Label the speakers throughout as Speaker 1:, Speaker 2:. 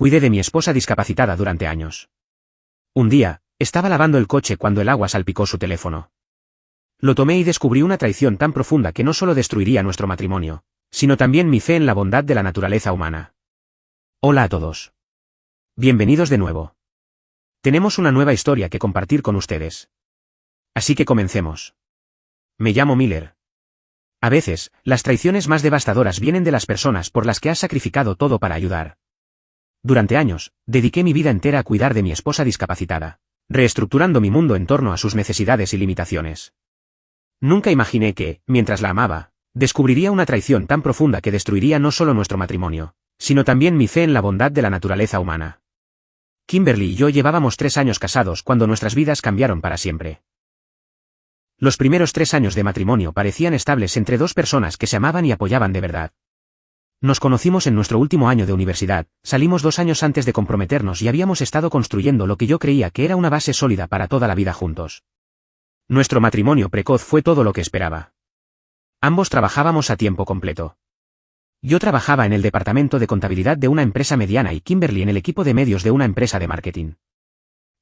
Speaker 1: Cuidé de mi esposa discapacitada durante años. Un día, estaba lavando el coche cuando el agua salpicó su teléfono. Lo tomé y descubrí una traición tan profunda que no solo destruiría nuestro matrimonio, sino también mi fe en la bondad de la naturaleza humana. Hola a todos. Bienvenidos de nuevo. Tenemos una nueva historia que compartir con ustedes. Así que comencemos. Me llamo Miller. A veces, las traiciones más devastadoras vienen de las personas por las que has sacrificado todo para ayudar. Durante años, dediqué mi vida entera a cuidar de mi esposa discapacitada, reestructurando mi mundo en torno a sus necesidades y limitaciones. Nunca imaginé que, mientras la amaba, descubriría una traición tan profunda que destruiría no solo nuestro matrimonio, sino también mi fe en la bondad de la naturaleza humana. Kimberly y yo llevábamos 3 años casados cuando nuestras vidas cambiaron para siempre. Los primeros 3 años de matrimonio parecían estables entre dos personas que se amaban y apoyaban de verdad. Nos conocimos en nuestro último año de universidad, salimos 2 años antes de comprometernos y habíamos estado construyendo lo que yo creía que era una base sólida para toda la vida juntos. Nuestro matrimonio precoz fue todo lo que esperaba. Ambos trabajábamos a tiempo completo. Yo trabajaba en el departamento de contabilidad de una empresa mediana y Kimberly en el equipo de medios de una empresa de marketing.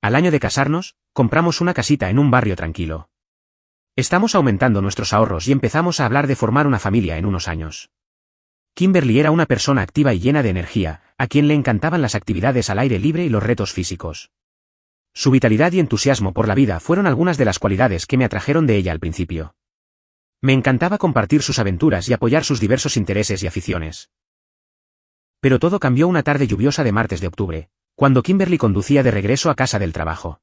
Speaker 1: Al año de casarnos, compramos una casita en un barrio tranquilo. Estamos aumentando nuestros ahorros y empezamos a hablar de formar una familia en unos años. Kimberly era una persona activa y llena de energía, a quien le encantaban las actividades al aire libre y los retos físicos. Su vitalidad y entusiasmo por la vida fueron algunas de las cualidades que me atrajeron de ella al principio. Me encantaba compartir sus aventuras y apoyar sus diversos intereses y aficiones. Pero todo cambió una tarde lluviosa de martes de octubre, cuando Kimberly conducía de regreso a casa del trabajo.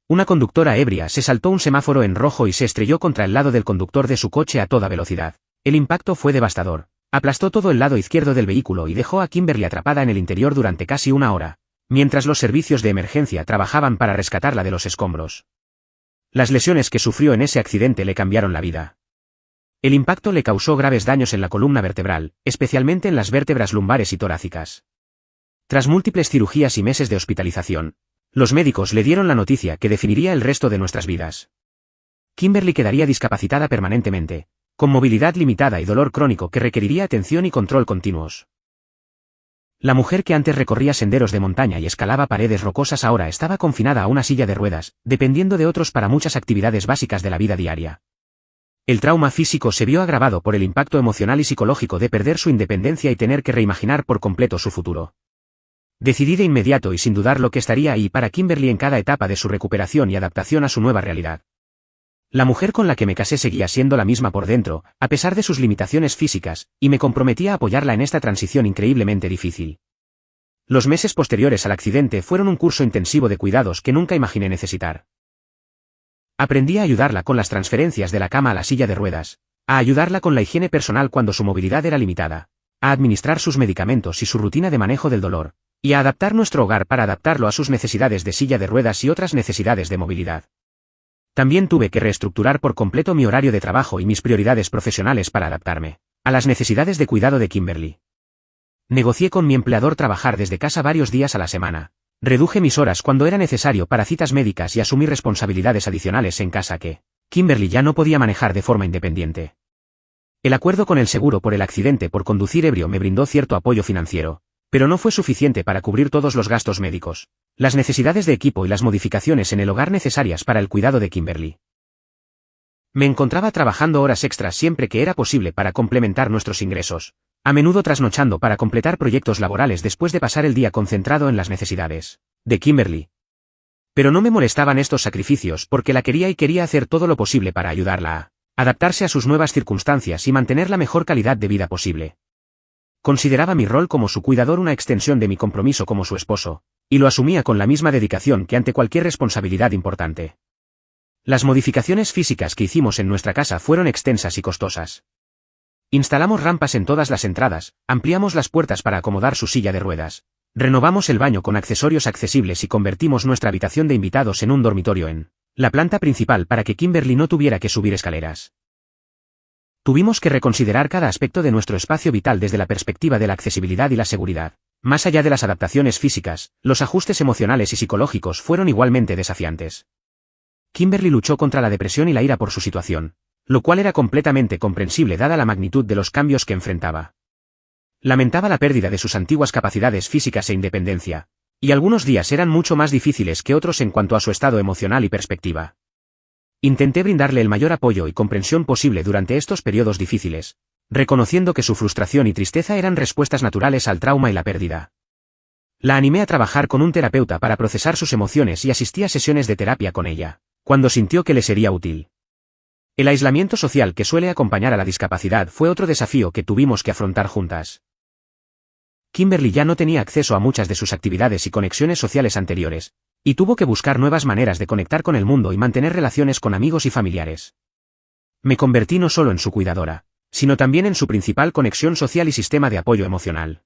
Speaker 1: Una conductora ebria se saltó un semáforo en rojo y se estrelló contra el lado del conductor de su coche a toda velocidad. El impacto fue devastador. Aplastó todo el lado izquierdo del vehículo y dejó a Kimberly atrapada en el interior durante casi 1 hora, mientras los servicios de emergencia trabajaban para rescatarla de los escombros. Las lesiones que sufrió en ese accidente le cambiaron la vida. El impacto le causó graves daños en la columna vertebral, especialmente en las vértebras lumbares y torácicas. Tras múltiples cirugías y meses de hospitalización, los médicos le dieron la noticia que definiría el resto de nuestras vidas. Kimberly quedaría discapacitada permanentemente, con movilidad limitada y dolor crónico que requeriría atención y control continuos. La mujer que antes recorría senderos de montaña y escalaba paredes rocosas ahora estaba confinada a una silla de ruedas, dependiendo de otros para muchas actividades básicas de la vida diaria. El trauma físico se vio agravado por el impacto emocional y psicológico de perder su independencia y tener que reimaginar por completo su futuro. Decidí de inmediato y sin dudar lo que estaría ahí para Kimberly en cada etapa de su recuperación y adaptación a su nueva realidad. La mujer con la que me casé seguía siendo la misma por dentro, a pesar de sus limitaciones físicas, y me comprometí a apoyarla en esta transición increíblemente difícil. Los meses posteriores al accidente fueron un curso intensivo de cuidados que nunca imaginé necesitar. Aprendí a ayudarla con las transferencias de la cama a la silla de ruedas, a ayudarla con la higiene personal cuando su movilidad era limitada, a administrar sus medicamentos y su rutina de manejo del dolor, y a adaptar nuestro hogar para adaptarlo a sus necesidades de silla de ruedas y otras necesidades de movilidad. También tuve que reestructurar por completo mi horario de trabajo y mis prioridades profesionales para adaptarme a las necesidades de cuidado de Kimberly. Negocié con mi empleador trabajar desde casa varios días a la semana. Reduje mis horas cuando era necesario para citas médicas y asumí responsabilidades adicionales en casa que Kimberly ya no podía manejar de forma independiente. El acuerdo con el seguro por el accidente por conducir ebrio me brindó cierto apoyo financiero, pero no fue suficiente para cubrir todos los gastos médicos, las necesidades de equipo y las modificaciones en el hogar necesarias para el cuidado de Kimberly. Me encontraba trabajando horas extras siempre que era posible para complementar nuestros ingresos, a menudo trasnochando para completar proyectos laborales después de pasar el día concentrado en las necesidades de Kimberly. Pero no me molestaban estos sacrificios porque la quería y quería hacer todo lo posible para ayudarla a adaptarse a sus nuevas circunstancias y mantener la mejor calidad de vida posible. Consideraba mi rol como su cuidador una extensión de mi compromiso como su esposo, y lo asumía con la misma dedicación que ante cualquier responsabilidad importante. Las modificaciones físicas que hicimos en nuestra casa fueron extensas y costosas. Instalamos rampas en todas las entradas, ampliamos las puertas para acomodar su silla de ruedas, renovamos el baño con accesorios accesibles y convertimos nuestra habitación de invitados en un dormitorio en la planta principal para que Kimberly no tuviera que subir escaleras. Tuvimos que reconsiderar cada aspecto de nuestro espacio vital desde la perspectiva de la accesibilidad y la seguridad. Más allá de las adaptaciones físicas, los ajustes emocionales y psicológicos fueron igualmente desafiantes. Kimberly luchó contra la depresión y la ira por su situación, lo cual era completamente comprensible dada la magnitud de los cambios que enfrentaba. Lamentaba la pérdida de sus antiguas capacidades físicas e independencia, y algunos días eran mucho más difíciles que otros en cuanto a su estado emocional y perspectiva. Intenté brindarle el mayor apoyo y comprensión posible durante estos periodos difíciles, reconociendo que su frustración y tristeza eran respuestas naturales al trauma y la pérdida. La animé a trabajar con un terapeuta para procesar sus emociones y asistí a sesiones de terapia con ella, cuando sintió que le sería útil. El aislamiento social que suele acompañar a la discapacidad fue otro desafío que tuvimos que afrontar juntas. Kimberly ya no tenía acceso a muchas de sus actividades y conexiones sociales anteriores, y tuvo que buscar nuevas maneras de conectar con el mundo y mantener relaciones con amigos y familiares. Me convertí no solo en su cuidadora, sino también en su principal conexión social y sistema de apoyo emocional.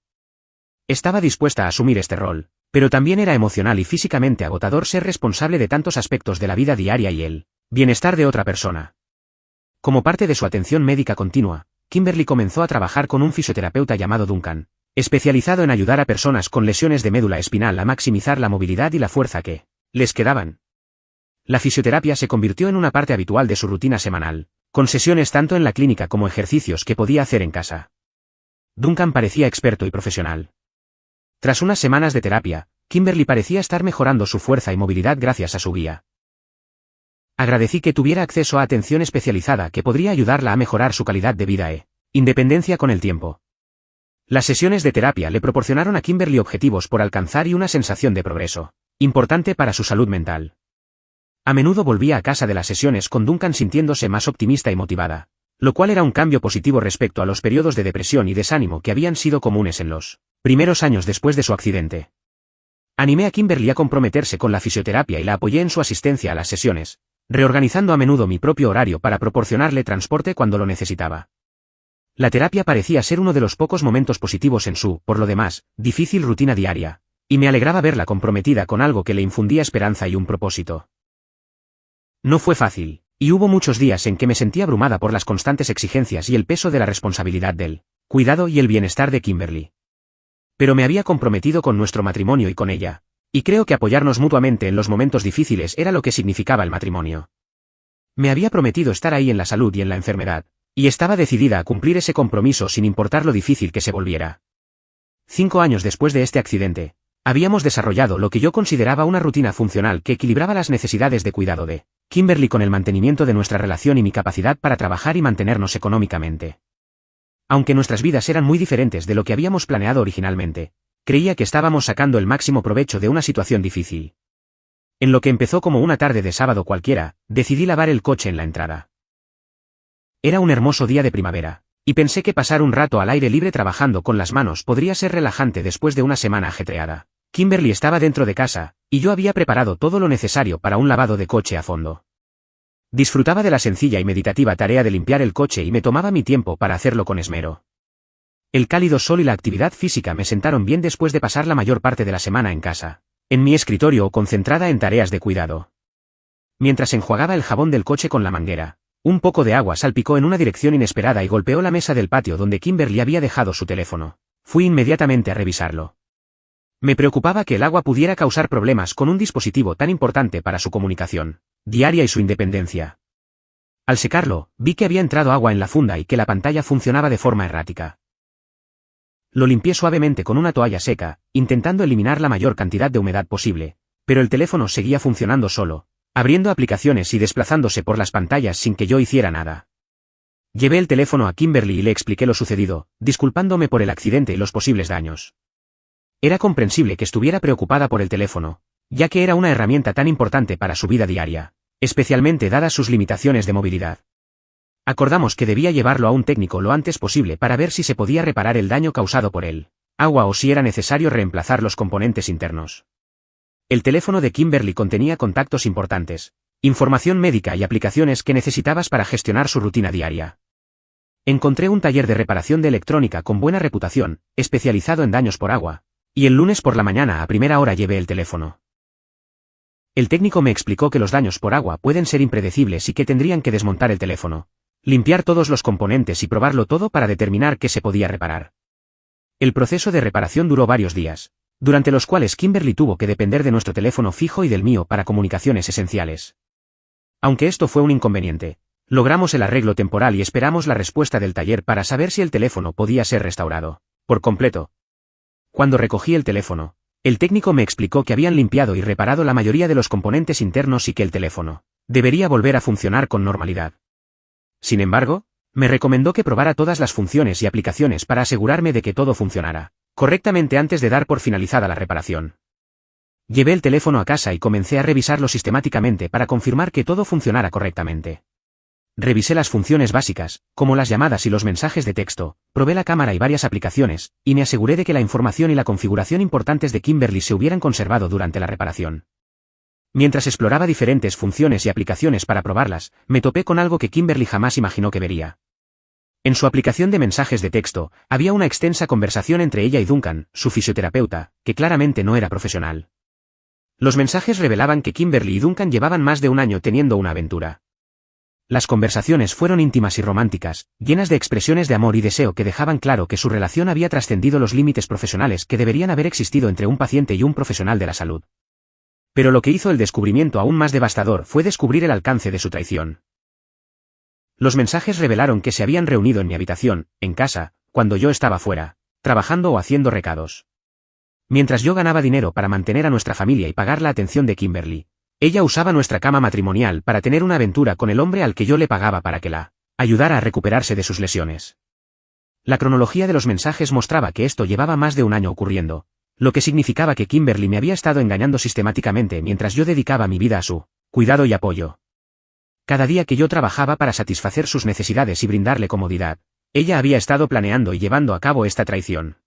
Speaker 1: Estaba dispuesta a asumir este rol, pero también era emocional y físicamente agotador ser responsable de tantos aspectos de la vida diaria y el bienestar de otra persona. Como parte de su atención médica continua, Kimberly comenzó a trabajar con un fisioterapeuta llamado Duncan, especializado en ayudar a personas con lesiones de médula espinal a maximizar la movilidad y la fuerza que les quedaban. La fisioterapia se convirtió en una parte habitual de su rutina semanal, con sesiones tanto en la clínica como ejercicios que podía hacer en casa. Duncan parecía experto y profesional. Tras unas semanas de terapia, Kimberly parecía estar mejorando su fuerza y movilidad gracias a su guía. Agradecí que tuviera acceso a atención especializada que podría ayudarla a mejorar su calidad de vida e independencia con el tiempo. Las sesiones de terapia le proporcionaron a Kimberly objetivos por alcanzar y una sensación de progreso, importante para su salud mental. A menudo volvía a casa de las sesiones con Duncan sintiéndose más optimista y motivada, lo cual era un cambio positivo respecto a los periodos de depresión y desánimo que habían sido comunes en los primeros años después de su accidente. Animé a Kimberly a comprometerse con la fisioterapia y la apoyé en su asistencia a las sesiones, reorganizando a menudo mi propio horario para proporcionarle transporte cuando lo necesitaba. La terapia parecía ser uno de los pocos momentos positivos en su, por lo demás, difícil rutina diaria, y me alegraba verla comprometida con algo que le infundía esperanza y un propósito. No fue fácil, y hubo muchos días en que me sentí abrumada por las constantes exigencias y el peso de la responsabilidad del cuidado y el bienestar de Kimberly. Pero me había comprometido con nuestro matrimonio y con ella, y creo que apoyarnos mutuamente en los momentos difíciles era lo que significaba el matrimonio. Me había prometido estar ahí en la salud y en la enfermedad, y estaba decidida a cumplir ese compromiso sin importar lo difícil que se volviera. 5 años después de este accidente, habíamos desarrollado lo que yo consideraba una rutina funcional que equilibraba las necesidades de cuidado de Kimberly con el mantenimiento de nuestra relación y mi capacidad para trabajar y mantenernos económicamente. Aunque nuestras vidas eran muy diferentes de lo que habíamos planeado originalmente, creía que estábamos sacando el máximo provecho de una situación difícil. En lo que empezó como una tarde de sábado cualquiera, decidí lavar el coche en la entrada. Era un hermoso día de primavera, y pensé que pasar un rato al aire libre trabajando con las manos podría ser relajante después de una semana ajetreada. Kimberly estaba dentro de casa, y yo había preparado todo lo necesario para un lavado de coche a fondo. Disfrutaba de la sencilla y meditativa tarea de limpiar el coche y me tomaba mi tiempo para hacerlo con esmero. El cálido sol y la actividad física me sentaron bien después de pasar la mayor parte de la semana en casa, en mi escritorio o concentrada en tareas de cuidado. Mientras enjuagaba el jabón del coche con la manguera, un poco de agua salpicó en una dirección inesperada y golpeó la mesa del patio donde Kimberly había dejado su teléfono. Fui inmediatamente a revisarlo. Me preocupaba que el agua pudiera causar problemas con un dispositivo tan importante para su comunicación diaria y su independencia. Al secarlo, vi que había entrado agua en la funda y que la pantalla funcionaba de forma errática. Lo limpié suavemente con una toalla seca, intentando eliminar la mayor cantidad de humedad posible, pero el teléfono seguía funcionando solo, abriendo aplicaciones y desplazándose por las pantallas sin que yo hiciera nada. Llevé el teléfono a Kimberly y le expliqué lo sucedido, disculpándome por el accidente y los posibles daños. Era comprensible que estuviera preocupada por el teléfono, ya que era una herramienta tan importante para su vida diaria, especialmente dadas sus limitaciones de movilidad. Acordamos que debía llevarlo a un técnico lo antes posible para ver si se podía reparar el daño causado por el agua o si era necesario reemplazar los componentes internos. El teléfono de Kimberly contenía contactos importantes, información médica y aplicaciones que necesitabas para gestionar su rutina diaria. Encontré un taller de reparación de electrónica con buena reputación, especializado en daños por agua, y el lunes por la mañana a primera hora llevé el teléfono. El técnico me explicó que los daños por agua pueden ser impredecibles y que tendrían que desmontar el teléfono, limpiar todos los componentes y probarlo todo para determinar qué se podía reparar. El proceso de reparación duró varios días, durante los cuales Kimberly tuvo que depender de nuestro teléfono fijo y del mío para comunicaciones esenciales. Aunque esto fue un inconveniente, logramos el arreglo temporal y esperamos la respuesta del taller para saber si el teléfono podía ser restaurado. Por completo. Cuando recogí el teléfono, el técnico me explicó que habían limpiado y reparado la mayoría de los componentes internos y que el teléfono debería volver a funcionar con normalidad. Sin embargo, me recomendó que probara todas las funciones y aplicaciones para asegurarme de que todo funcionara correctamente antes de dar por finalizada la reparación. Llevé el teléfono a casa y comencé a revisarlo sistemáticamente para confirmar que todo funcionara correctamente. Revisé las funciones básicas, como las llamadas y los mensajes de texto, probé la cámara y varias aplicaciones, y me aseguré de que la información y la configuración importantes de Kimberly se hubieran conservado durante la reparación. Mientras exploraba diferentes funciones y aplicaciones para probarlas, me topé con algo que Kimberly jamás imaginó que vería. En su aplicación de mensajes de texto, había una extensa conversación entre ella y Duncan, su fisioterapeuta, que claramente no era profesional. Los mensajes revelaban que Kimberly y Duncan llevaban más de un año teniendo una aventura. Las conversaciones fueron íntimas y románticas, llenas de expresiones de amor y deseo que dejaban claro que su relación había trascendido los límites profesionales que deberían haber existido entre un paciente y un profesional de la salud. Pero lo que hizo el descubrimiento aún más devastador fue descubrir el alcance de su traición. Los mensajes revelaron que se habían reunido en mi habitación, en casa, cuando yo estaba fuera, trabajando o haciendo recados. Mientras yo ganaba dinero para mantener a nuestra familia y pagar la atención de Kimberly, ella usaba nuestra cama matrimonial para tener una aventura con el hombre al que yo le pagaba para que la ayudara a recuperarse de sus lesiones. La cronología de los mensajes mostraba que esto llevaba más de un año ocurriendo, lo que significaba que Kimberly me había estado engañando sistemáticamente mientras yo dedicaba mi vida a su cuidado y apoyo. Cada día que yo trabajaba para satisfacer sus necesidades y brindarle comodidad, ella había estado planeando y llevando a cabo esta traición.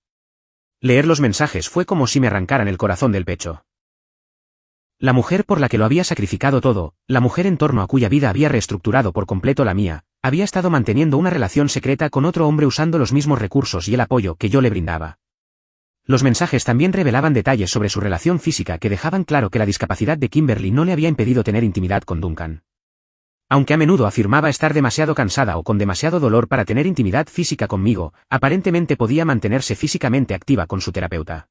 Speaker 1: Leer los mensajes fue como si me arrancaran el corazón del pecho. La mujer por la que lo había sacrificado todo, la mujer en torno a cuya vida había reestructurado por completo la mía, había estado manteniendo una relación secreta con otro hombre usando los mismos recursos y el apoyo que yo le brindaba. Los mensajes también revelaban detalles sobre su relación física que dejaban claro que la discapacidad de Kimberly no le había impedido tener intimidad con Duncan. Aunque a menudo afirmaba estar demasiado cansada o con demasiado dolor para tener intimidad física conmigo, aparentemente podía mantenerse físicamente activa con su terapeuta.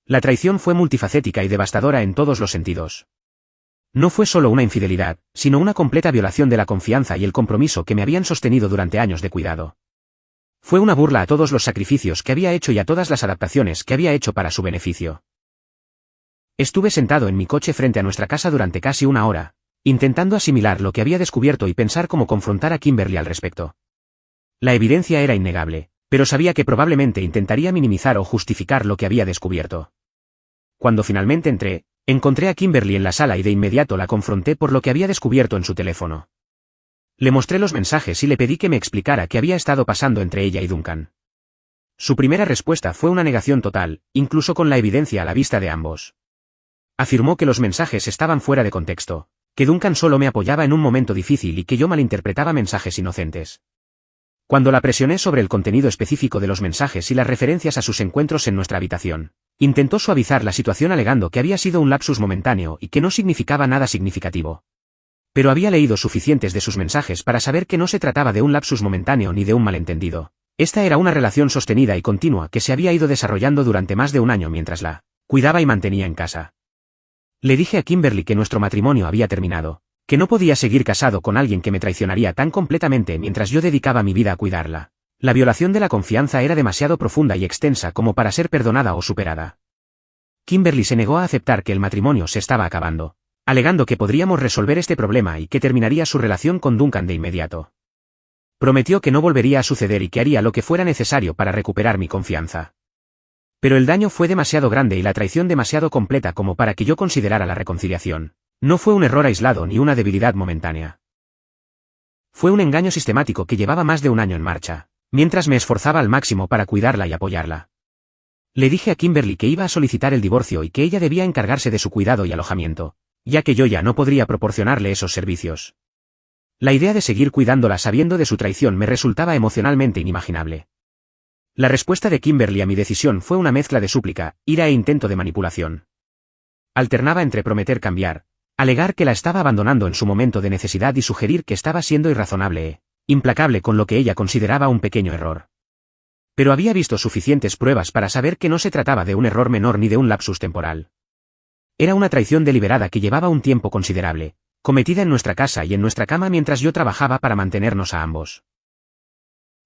Speaker 1: La traición fue multifacética y devastadora en todos los sentidos. No fue solo una infidelidad, sino una completa violación de la confianza y el compromiso que me habían sostenido durante años de cuidado. Fue una burla a todos los sacrificios que había hecho y a todas las adaptaciones que había hecho para su beneficio. Estuve sentado en mi coche frente a nuestra casa durante casi una hora, intentando asimilar lo que había descubierto y pensar cómo confrontar a Kimberly al respecto. La evidencia era innegable, pero sabía que probablemente intentaría minimizar o justificar lo que había descubierto. Cuando finalmente entré, encontré a Kimberly en la sala y de inmediato la confronté por lo que había descubierto en su teléfono. Le mostré los mensajes y le pedí que me explicara qué había estado pasando entre ella y Duncan. Su primera respuesta fue una negación total, incluso con la evidencia a la vista de ambos. Afirmó que los mensajes estaban fuera de contexto, que Duncan solo me apoyaba en un momento difícil y que yo malinterpretaba mensajes inocentes. Cuando la presioné sobre el contenido específico de los mensajes y las referencias a sus encuentros en nuestra habitación, intentó suavizar la situación alegando que había sido un lapsus momentáneo y que no significaba nada significativo. Pero había leído suficientes de sus mensajes para saber que no se trataba de un lapsus momentáneo ni de un malentendido. Esta era una relación sostenida y continua que se había ido desarrollando durante más de un año mientras la cuidaba y mantenía en casa. Le dije a Kimberly que nuestro matrimonio había terminado, que no podía seguir casado con alguien que me traicionaría tan completamente mientras yo dedicaba mi vida a cuidarla. La violación de la confianza era demasiado profunda y extensa como para ser perdonada o superada. Kimberly se negó a aceptar que el matrimonio se estaba acabando, alegando que podríamos resolver este problema y que terminaría su relación con Duncan de inmediato. Prometió que no volvería a suceder y que haría lo que fuera necesario para recuperar mi confianza. Pero el daño fue demasiado grande y la traición demasiado completa como para que yo considerara la reconciliación. No fue un error aislado ni una debilidad momentánea. Fue un engaño sistemático que llevaba más de un año en marcha, mientras me esforzaba al máximo para cuidarla y apoyarla. Le dije a Kimberly que iba a solicitar el divorcio y que ella debía encargarse de su cuidado y alojamiento, ya que yo ya no podría proporcionarle esos servicios. La idea de seguir cuidándola sabiendo de su traición me resultaba emocionalmente inimaginable. La respuesta de Kimberly a mi decisión fue una mezcla de súplica, ira e intento de manipulación. Alternaba entre prometer cambiar, alegar que la estaba abandonando en su momento de necesidad y sugerir que estaba siendo irrazonable e implacable con lo que ella consideraba un pequeño error. Pero había visto suficientes pruebas para saber que no se trataba de un error menor ni de un lapsus temporal. Era una traición deliberada que llevaba un tiempo considerable, cometida en nuestra casa y en nuestra cama mientras yo trabajaba para mantenernos a ambos.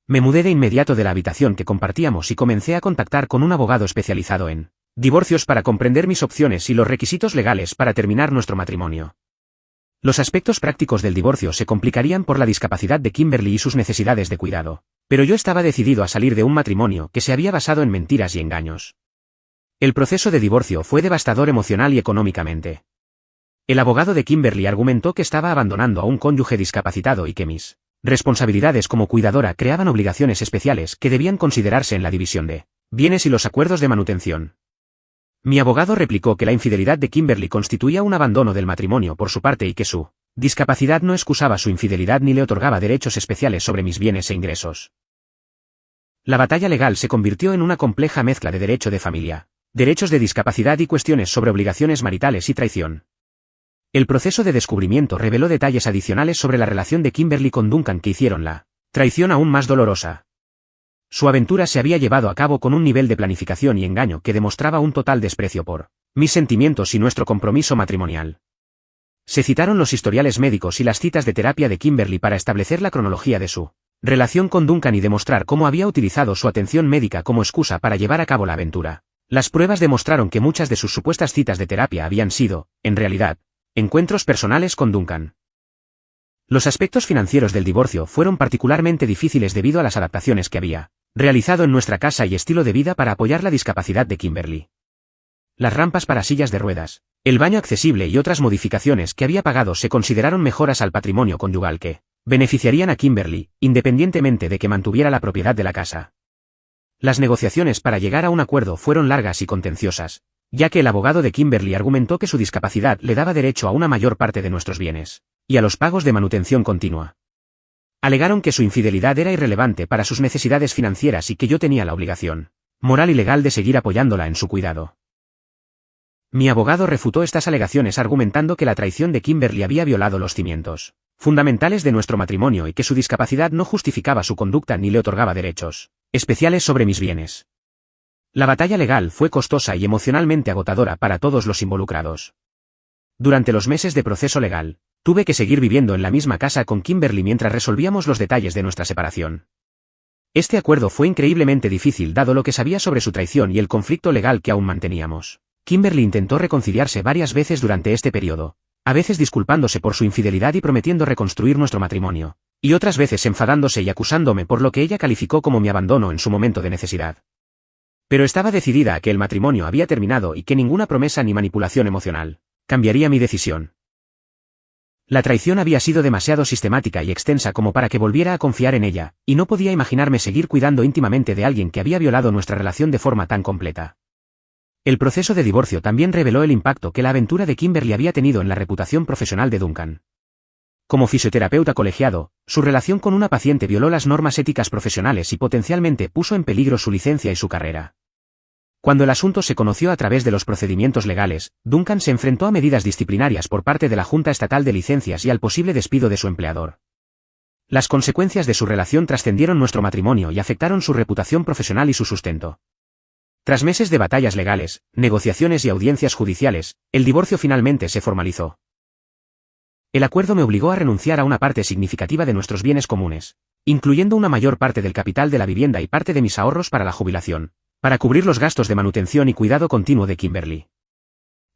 Speaker 1: Me mudé de inmediato de la habitación que compartíamos y comencé a contactar con un abogado especializado en divorcios para comprender mis opciones y los requisitos legales para terminar nuestro matrimonio. Los aspectos prácticos del divorcio se complicarían por la discapacidad de Kimberly y sus necesidades de cuidado, pero yo estaba decidido a salir de un matrimonio que se había basado en mentiras y engaños. El proceso de divorcio fue devastador emocional y económicamente. El abogado de Kimberly argumentó que estaba abandonando a un cónyuge discapacitado y que mis responsabilidades como cuidadora creaban obligaciones especiales que debían considerarse en la división de bienes y los acuerdos de manutención. Mi abogado replicó que la infidelidad de Kimberly constituía un abandono del matrimonio por su parte y que su discapacidad no excusaba su infidelidad ni le otorgaba derechos especiales sobre mis bienes e ingresos. La batalla legal se convirtió en una compleja mezcla de derecho de familia, derechos de discapacidad y cuestiones sobre obligaciones maritales y traición. El proceso de descubrimiento reveló detalles adicionales sobre la relación de Kimberly con Duncan que hicieron la traición aún más dolorosa. Su aventura se había llevado a cabo con un nivel de planificación y engaño que demostraba un total desprecio por mis sentimientos y nuestro compromiso matrimonial. Se citaron los historiales médicos y las citas de terapia de Kimberly para establecer la cronología de su relación con Duncan y demostrar cómo había utilizado su atención médica como excusa para llevar a cabo la aventura. Las pruebas demostraron que muchas de sus supuestas citas de terapia habían sido, en realidad, encuentros personales con Duncan. Los aspectos financieros del divorcio fueron particularmente difíciles debido a las adaptaciones que había realizado en nuestra casa y estilo de vida para apoyar la discapacidad de Kimberly. Las rampas para sillas de ruedas, el baño accesible y otras modificaciones que había pagado se consideraron mejoras al patrimonio conyugal que beneficiarían a Kimberly, independientemente de que mantuviera la propiedad de la casa. Las negociaciones para llegar a un acuerdo fueron largas y contenciosas, ya que el abogado de Kimberly argumentó que su discapacidad le daba derecho a una mayor parte de nuestros bienes y a los pagos de manutención continua. Alegaron que su infidelidad era irrelevante para sus necesidades financieras y que yo tenía la obligación moral y legal de seguir apoyándola en su cuidado. Mi abogado refutó estas alegaciones argumentando que la traición de Kimberly había violado los cimientos fundamentales de nuestro matrimonio y que su discapacidad no justificaba su conducta ni le otorgaba derechos especiales sobre mis bienes. La batalla legal fue costosa y emocionalmente agotadora para todos los involucrados. Durante los meses de proceso legal, tuve que seguir viviendo en la misma casa con Kimberly mientras resolvíamos los detalles de nuestra separación. Este acuerdo fue increíblemente difícil dado lo que sabía sobre su traición y el conflicto legal que aún manteníamos. Kimberly intentó reconciliarse varias veces durante este periodo, a veces disculpándose por su infidelidad y prometiendo reconstruir nuestro matrimonio, y otras veces enfadándose y acusándome por lo que ella calificó como mi abandono en su momento de necesidad. Pero estaba decidida a que el matrimonio había terminado y que ninguna promesa ni manipulación emocional cambiaría mi decisión. La traición había sido demasiado sistemática y extensa como para que volviera a confiar en ella, y no podía imaginarme seguir cuidando íntimamente de alguien que había violado nuestra relación de forma tan completa. El proceso de divorcio también reveló el impacto que la aventura de Kimberly había tenido en la reputación profesional de Duncan. Como fisioterapeuta colegiado, su relación con una paciente violó las normas éticas profesionales y potencialmente puso en peligro su licencia y su carrera. Cuando el asunto se conoció a través de los procedimientos legales, Duncan se enfrentó a medidas disciplinarias por parte de la Junta Estatal de Licencias y al posible despido de su empleador. Las consecuencias de su relación trascendieron nuestro matrimonio y afectaron su reputación profesional y su sustento. Tras meses de batallas legales, negociaciones y audiencias judiciales, el divorcio finalmente se formalizó. El acuerdo me obligó a renunciar a una parte significativa de nuestros bienes comunes, incluyendo una mayor parte del capital de la vivienda y parte de mis ahorros para la jubilación, para cubrir los gastos de manutención y cuidado continuo de Kimberly.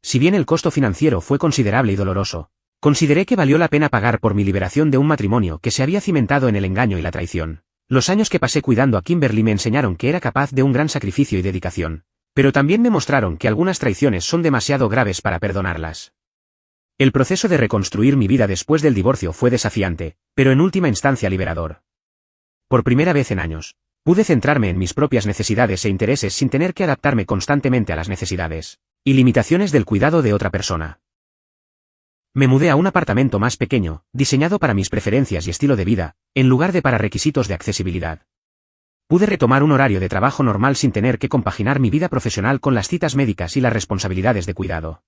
Speaker 1: Si bien el costo financiero fue considerable y doloroso, consideré que valió la pena pagar por mi liberación de un matrimonio que se había cimentado en el engaño y la traición. Los años que pasé cuidando a Kimberly me enseñaron que era capaz de un gran sacrificio y dedicación, pero también me mostraron que algunas traiciones son demasiado graves para perdonarlas. El proceso de reconstruir mi vida después del divorcio fue desafiante, pero en última instancia liberador. Por primera vez en años, pude centrarme en mis propias necesidades e intereses sin tener que adaptarme constantemente a las necesidades y limitaciones del cuidado de otra persona. Me mudé a un apartamento más pequeño, diseñado para mis preferencias y estilo de vida, en lugar de para requisitos de accesibilidad. Pude retomar un horario de trabajo normal sin tener que compaginar mi vida profesional con las citas médicas y las responsabilidades de cuidado.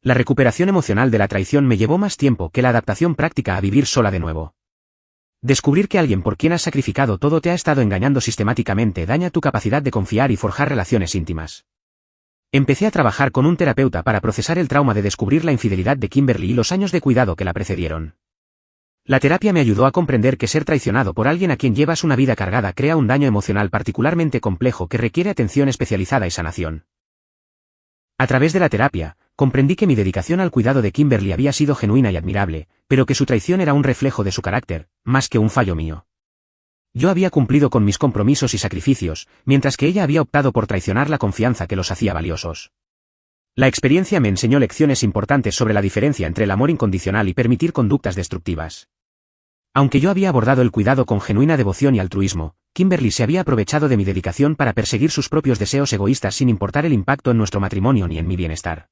Speaker 1: La recuperación emocional de la traición me llevó más tiempo que la adaptación práctica a vivir sola de nuevo. Descubrir que alguien por quien has sacrificado todo te ha estado engañando sistemáticamente daña tu capacidad de confiar y forjar relaciones íntimas. Empecé a trabajar con un terapeuta para procesar el trauma de descubrir la infidelidad de Kimberly y los años de cuidado que la precedieron. La terapia me ayudó a comprender que ser traicionado por alguien a quien llevas una vida cargada crea un daño emocional particularmente complejo que requiere atención especializada y sanación. A través de la terapia, comprendí que mi dedicación al cuidado de Kimberly había sido genuina y admirable, pero que su traición era un reflejo de su carácter, más que un fallo mío. Yo había cumplido con mis compromisos y sacrificios, mientras que ella había optado por traicionar la confianza que los hacía valiosos. La experiencia me enseñó lecciones importantes sobre la diferencia entre el amor incondicional y permitir conductas destructivas. Aunque yo había abordado el cuidado con genuina devoción y altruismo, Kimberly se había aprovechado de mi dedicación para perseguir sus propios deseos egoístas sin importar el impacto en nuestro matrimonio ni en mi bienestar.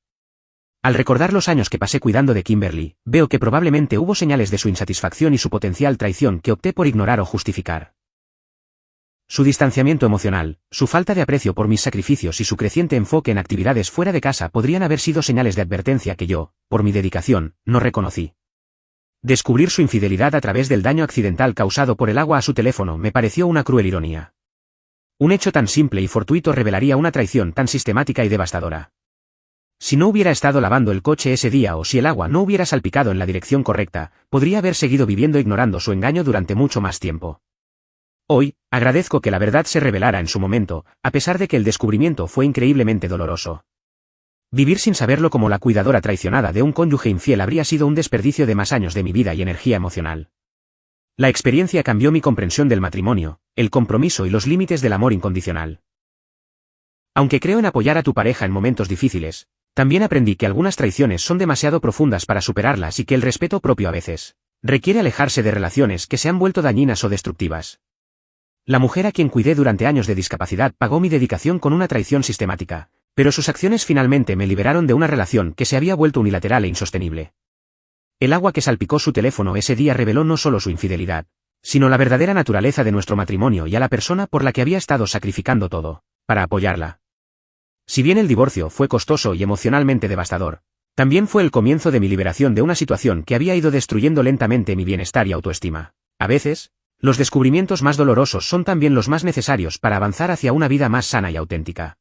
Speaker 1: Al recordar los años que pasé cuidando de Kimberly, veo que probablemente hubo señales de su insatisfacción y su potencial traición que opté por ignorar o justificar. Su distanciamiento emocional, su falta de aprecio por mis sacrificios y su creciente enfoque en actividades fuera de casa podrían haber sido señales de advertencia que yo, por mi dedicación, no reconocí. Descubrir su infidelidad a través del daño accidental causado por el agua a su teléfono me pareció una cruel ironía. Un hecho tan simple y fortuito revelaría una traición tan sistemática y devastadora. Si no hubiera estado lavando el coche ese día o si el agua no hubiera salpicado en la dirección correcta, podría haber seguido viviendo ignorando su engaño durante mucho más tiempo. Hoy, agradezco que la verdad se revelara en su momento, a pesar de que el descubrimiento fue increíblemente doloroso. Vivir sin saberlo como la cuidadora traicionada de un cónyuge infiel habría sido un desperdicio de más años de mi vida y energía emocional. La experiencia cambió mi comprensión del matrimonio, el compromiso y los límites del amor incondicional. Aunque creo en apoyar a tu pareja en momentos difíciles, también aprendí que algunas traiciones son demasiado profundas para superarlas y que el respeto propio a veces requiere alejarse de relaciones que se han vuelto dañinas o destructivas. La mujer a quien cuidé durante años de discapacidad pagó mi dedicación con una traición sistemática, pero sus acciones finalmente me liberaron de una relación que se había vuelto unilateral e insostenible. El agua que salpicó su teléfono ese día reveló no solo su infidelidad, sino la verdadera naturaleza de nuestro matrimonio y a la persona por la que había estado sacrificando todo, para apoyarla. Si bien el divorcio fue costoso y emocionalmente devastador, también fue el comienzo de mi liberación de una situación que había ido destruyendo lentamente mi bienestar y autoestima. A veces, los descubrimientos más dolorosos son también los más necesarios para avanzar hacia una vida más sana y auténtica.